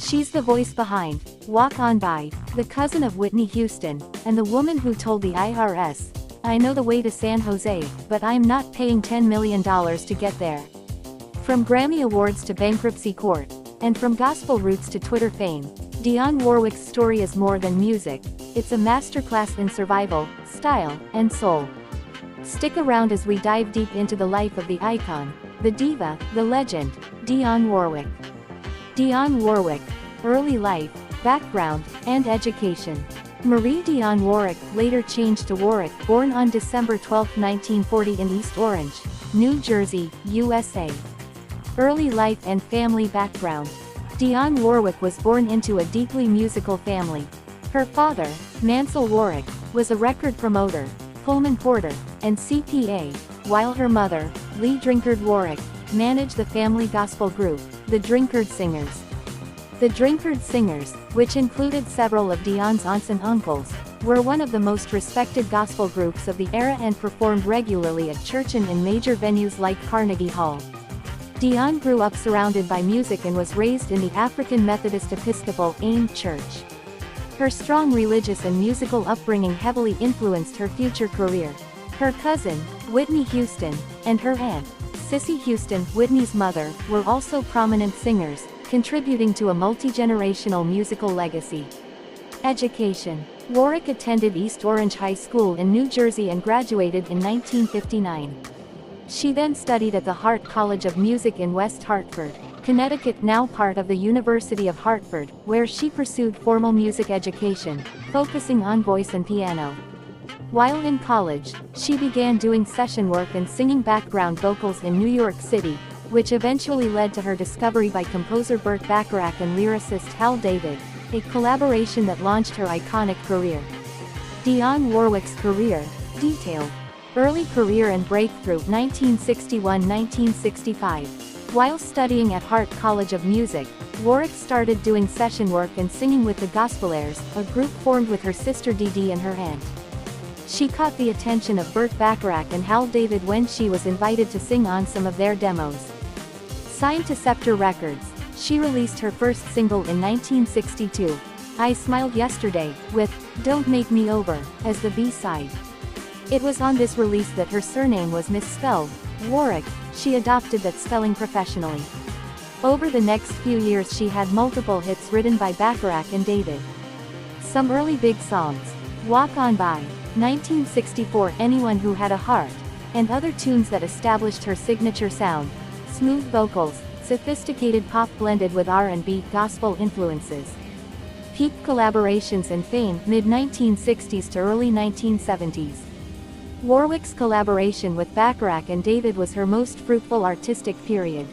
She's the voice behind Walk On By, the cousin of Whitney Houston, and the woman who told the IRS, "I know the way to San Jose, but I'm not paying $10 million to get there." From Grammy Awards to bankruptcy court, and from gospel roots to Twitter fame, Dionne Warwick's story is more than music. It's a masterclass in survival, style, and soul. Stick around as we dive deep into the life of the icon, the diva, the legend, Dionne Warwick. Dionne Warwick, early life, background, and education. Marie Dionne Warwick, later changed to Warwick, born on December 12, 1940 in East Orange, New Jersey, USA. Early life and family background. Dionne Warwick was born into a deeply musical family. Her father, Mansell Warwick, was a record promoter, Pullman porter, and CPA, while her mother, Lee Drinkard Warwick, managed the family gospel group, the Drinkard Singers. The Drinkard Singers, which included several of Dionne's aunts and uncles, were one of the most respected gospel groups of the era and performed regularly at church and in major venues like Carnegie Hall. Dionne grew up surrounded by music and was raised in the African Methodist Episcopal AME Church. Her strong religious and musical upbringing heavily influenced her future career. Her cousin, Whitney Houston, and her aunt, Cissy Houston, Whitney's mother, were also prominent singers, contributing to a multi-generational musical legacy. Education. Warwick attended East Orange High School in New Jersey and graduated in 1959. She then studied at the Hart College of Music in West Hartford, Connecticut, now part of the University of Hartford, where she pursued formal music education, focusing on voice and piano. While in college, she began doing session work and singing background vocals in New York City, which eventually led to her discovery by composer Burt Bacharach and lyricist Hal David, a collaboration that launched her iconic career. Dionne Warwick's career, detailed. Early career and breakthrough 1961–1965. While studying at Hart College of Music, Warwick started doing session work and singing with the Gospelaires, a group formed with her sister Dee Dee and her aunt. She caught the attention of Burt Bacharach and Hal David when she was invited to sing on some of their demos. Signed to Scepter Records, she released her first single in 1962, "I Smiled Yesterday," with "Don't Make Me Over" as the B-side. It was on this release that her surname was misspelled, Warwick. She adopted that spelling professionally. Over the next few years she had multiple hits written by Bacharach and David. Some early big songs: "Walk On By," 1964, "Anyone Who Had a Heart," and other tunes that established her signature sound, smooth vocals, sophisticated pop blended with R&B gospel influences. Peak collaborations and fame, mid-1960s to early 1970s. Warwick's collaboration with Bacharach and David was her most fruitful artistic period.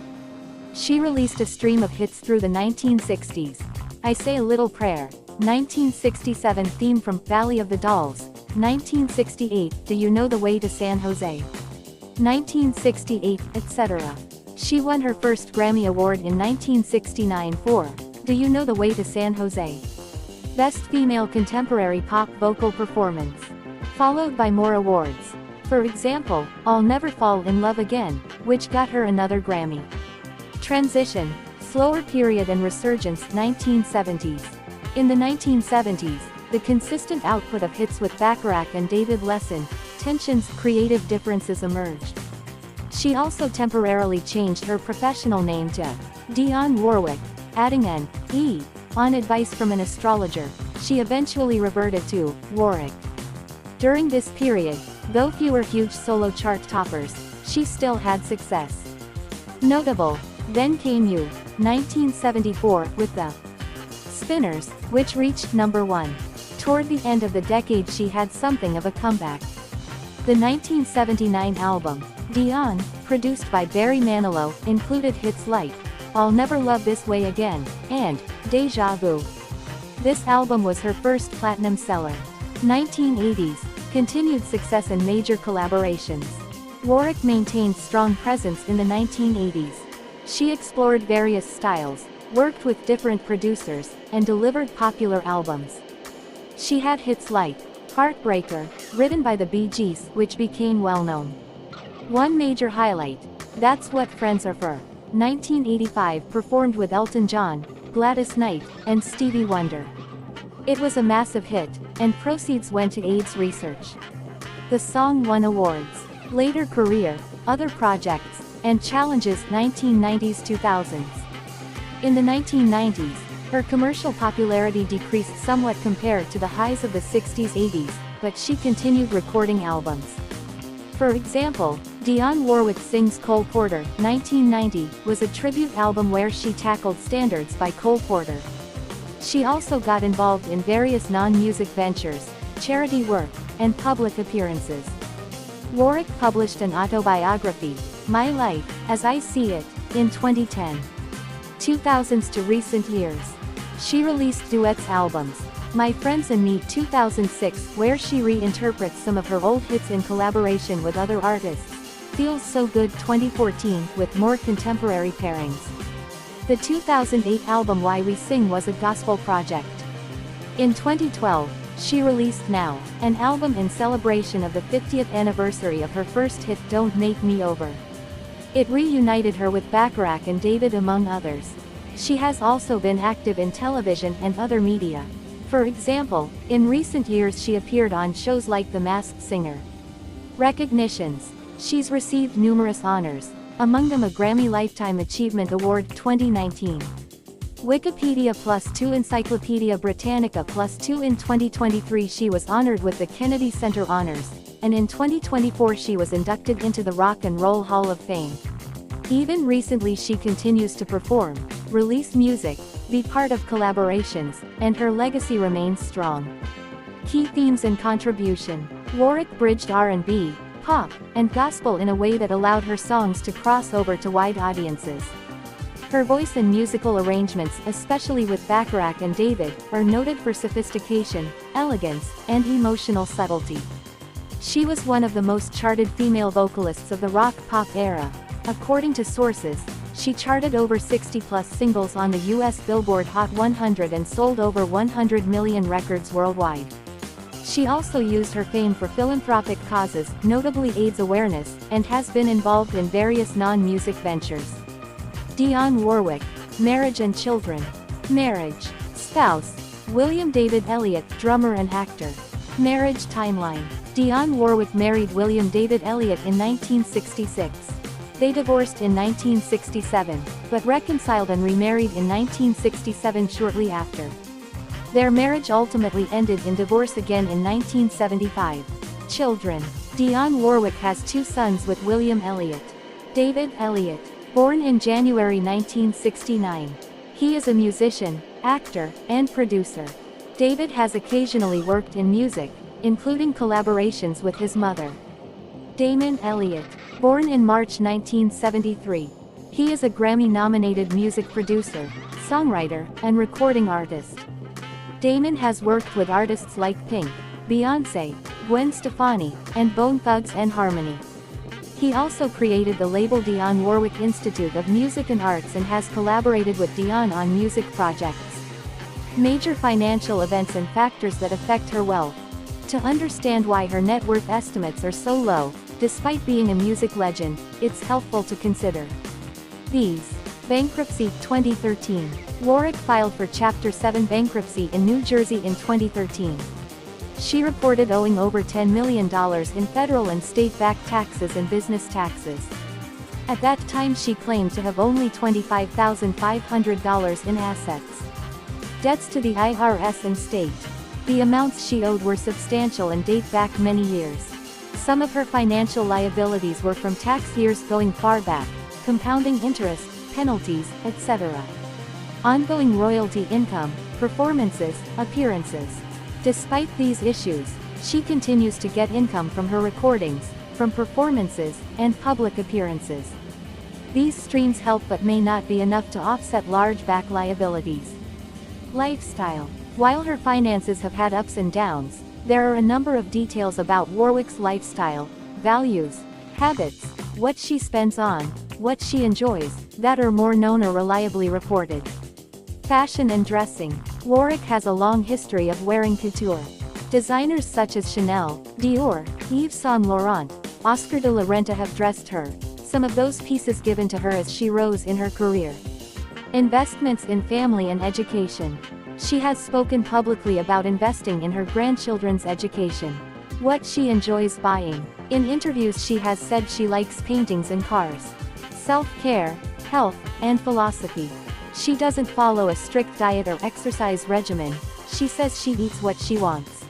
She released a stream of hits through the 1960s. "I Say a Little Prayer," 1967, theme from "Valley of the Dolls," 1968, "Do You Know the Way to San Jose," 1968, etc. She won her first Grammy Award in 1969 for "Do You Know the Way to San Jose?" Best Female Contemporary Pop Vocal Performance. Followed by more awards. For example, "I'll Never Fall in Love Again," which got her another Grammy. Transition, slower period and resurgence, 1970s. In the 1970s, the consistent output of hits with Bacharach and David lessened, tensions, creative differences emerged. She also temporarily changed her professional name to Dionne Warwick, adding an E on advice from an astrologer. She eventually reverted to Warwick. During this period, though fewer huge solo chart toppers, she still had success. Notable, "Then Came You," 1974, with the Spinners, which reached #1. Toward the end of the decade she had something of a comeback. The 1979 album, Dionne, produced by Barry Manilow, included hits like "I'll Never Love This Way Again," and "Deja Vu." This album was her first platinum seller. 1980s, continued success and major collaborations. Warwick maintained strong presence in the 1980s. She explored various styles, worked with different producers, and delivered popular albums. She had hits like "Heartbreaker," written by the Bee Gees, which became well-known. One major highlight, "That's What Friends Are For," 1985, performed with Elton John, Gladys Knight, and Stevie Wonder. It was a massive hit, and proceeds went to AIDS research. The song won awards. Later career, other projects, and challenges 1990s-2000s. In the 1990s, her commercial popularity decreased somewhat compared to the highs of the 60s-80s, but she continued recording albums. For example, Dionne Warwick Sings Cole Porter, 1990, was a tribute album where she tackled standards by Cole Porter. She also got involved in various non-music ventures, charity work, and public appearances. Warwick published an autobiography, My Life, As I See It, in 2010. 2000s to recent years. She released duets albums, My Friends and Me 2006, where she reinterprets some of her old hits in collaboration with other artists, Feels So Good 2014, with more contemporary pairings. The 2008 album Why We Sing was a gospel project. In 2012, she released Now, an album in celebration of the 50th anniversary of her first hit Don't Make Me Over. It reunited her with Bacharach and David among others. She has also been active in television and other media. For example, in recent years she appeared on shows like The Masked Singer. Recognitions. She's received numerous honors, among them a Grammy Lifetime Achievement Award 2019. Wikipedia +2 Encyclopedia Britannica +2 In 2023 she was honored with the Kennedy Center Honors, and in 2024 she was inducted into the Rock and Roll Hall of Fame. Even recently she continues to perform, release music, be part of collaborations, and her legacy remains strong. Key themes and contribution. Warwick bridged R&B, pop, and gospel in a way that allowed her songs to cross over to wide audiences. Her voice and musical arrangements, especially with Bacharach and David, are noted for sophistication, elegance, and emotional subtlety. She was one of the most charted female vocalists of the rock-pop era. According to sources, she charted over 60-plus singles on the US Billboard Hot 100 and sold over 100 million records worldwide. She also used her fame for philanthropic causes, notably AIDS awareness, and has been involved in various non-music ventures. Dionne Warwick, marriage and children. Marriage. Spouse, William David Elliott, drummer and actor. Marriage timeline. Dionne Warwick married William David Elliott in 1966. They divorced in 1967, but reconciled and remarried in 1967 shortly after. Their marriage ultimately ended in divorce again in 1975. Children. Dionne Warwick has 2 sons with William Elliott. David Elliott, born in January 1969. He is a musician, actor, and producer. David has occasionally worked in music, including collaborations with his mother. Damon Elliott, born in March 1973. He is a Grammy-nominated music producer, songwriter, and recording artist. Damon has worked with artists like Pink, Beyoncé, Gwen Stefani, and Bone Thugs and Harmony. He also created the label Dionne Warwick Institute of Music and Arts and has collaborated with Dionne on music projects. Major financial events and factors that affect her wealth. To understand why her net worth estimates are so low, despite being a music legend, it's helpful to consider these. Bankruptcy 2013. Warwick filed for Chapter 7 bankruptcy in New Jersey in 2013. She reported owing over $10 million in federal and state-backed taxes and business taxes. At that time she claimed to have only $25,500 in assets. Debts to the IRS and state. The amounts she owed were substantial and date back many years. Some of her financial liabilities were from tax years going far back, compounding interest, penalties, etc. Ongoing royalty income, performances, appearances. Despite these issues, she continues to get income from her recordings, from performances, and public appearances. These streams help but may not be enough to offset large back liabilities. Lifestyle. While her finances have had ups and downs, there are a number of details about Warwick's lifestyle, values, habits, what she spends on, what she enjoys, that are more known or reliably reported. Fashion and dressing. Warwick has a long history of wearing couture. Designers such as Chanel, Dior, Yves Saint Laurent, Oscar de la Renta have dressed her, some of those pieces given to her as she rose in her career. Investments in family and education. She has spoken publicly about investing in her grandchildren's education. What she enjoys buying. In interviews she has said she likes paintings and cars. Self-care, health, and philosophy. She doesn't follow a strict diet or exercise regimen. She says she eats what she wants.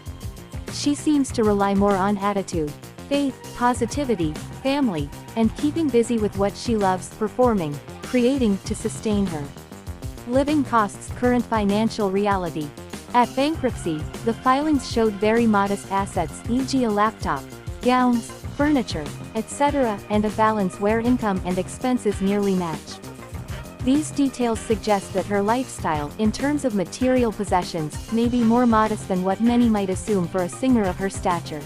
She seems to rely more on attitude, faith, positivity, family, and keeping busy with what she loves, performing, creating, to sustain her. Living costs. Current financial reality. At bankruptcy, the filings showed very modest assets, e.g. a laptop, gowns, furniture, etc., and a balance where income and expenses nearly matched. These details suggest that her lifestyle, in terms of material possessions, may be more modest than what many might assume for a singer of her stature.